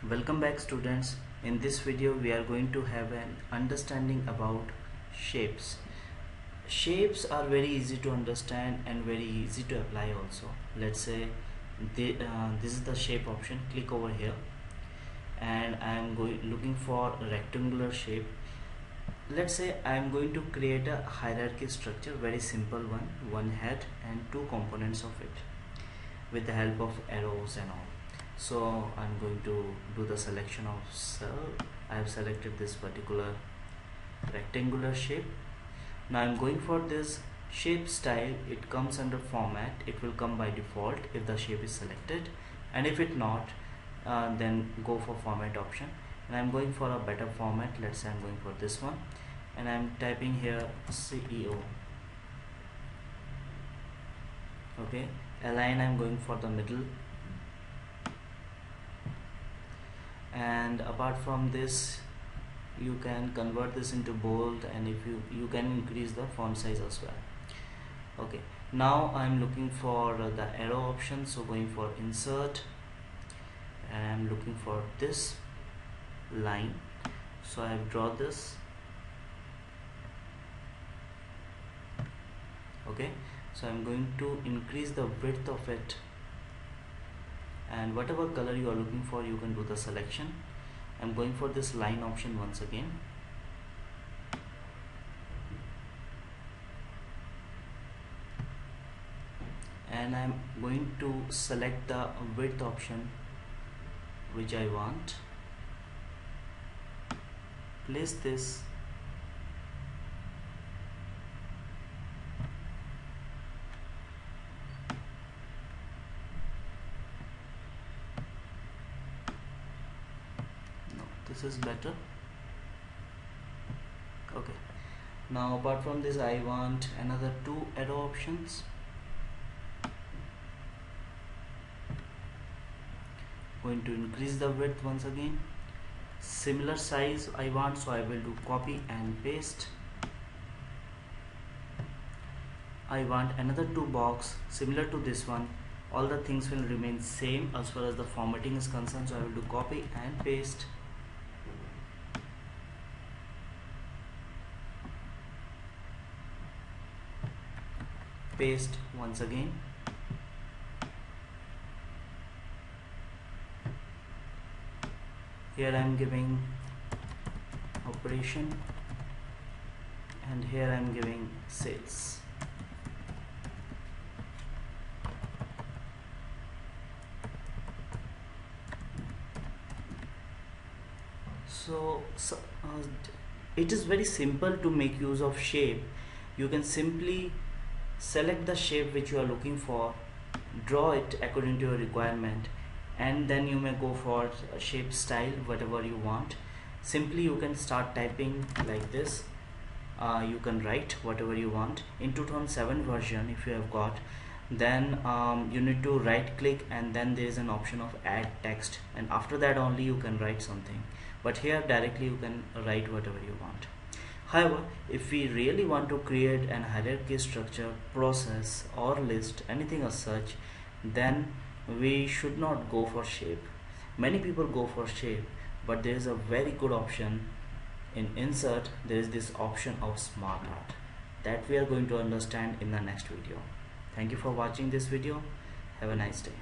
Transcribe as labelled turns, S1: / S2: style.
S1: Welcome back, students. In this video we are going to have an understanding about shapes. Shapes are very easy to understand and very easy to apply also. Let's say this is the shape option. Click over here and I am looking for a rectangular shape. Let's say I am going to create a hierarchy structure, very simple one head and two components of it with the help of arrows and all. So I'm going to do the selection of cell. I have selected this particular rectangular shape. Now I'm going for this shape style. It comes under format. It will come by default if the shape is selected, and if it not, then go for format option. And I'm going for a better format. Let's say I'm going for this one, and I'm typing here CEO. Okay, align, I'm going for the middle. And apart from this, you can convert this into bold, and if you can increase the font size as well. Okay, now I'm looking for the arrow option, so going for insert, and I'm looking for this line, so I have drawn this. Okay, so I'm going to increase the width of it, and whatever color you are looking for, you can do the selection. I'm going for this line option once again, and I'm going to select the width option which I want. Place this, this is better. Okay, now apart from this, I want another two arrow options. Going to increase the width once again. Similar size I want, so I will do copy and paste. I want another two box similar to this one. All the things will remain same as far as the formatting is concerned, so I will do copy and paste. Paste once again. Here I am giving operation, and here I am giving sales. So it is very simple to make use of shape. You can simply select the shape which you are looking for, draw it according to your requirement, and then you may go for a shape style, whatever you want. Simply you can start typing like this. You can write whatever you want. In 2007 version, if you have got, then you need to right click, and then there is an option of add text, and after that only you can write something. But here directly you can write whatever you want. However, if we really want to create an hierarchy structure, process or list, anything as such, then we should not go for shape. Many people go for shape, but there is a very good option in insert. There is this option of smart art that we are going to understand in the next video. Thank you for watching this video. Have a nice day.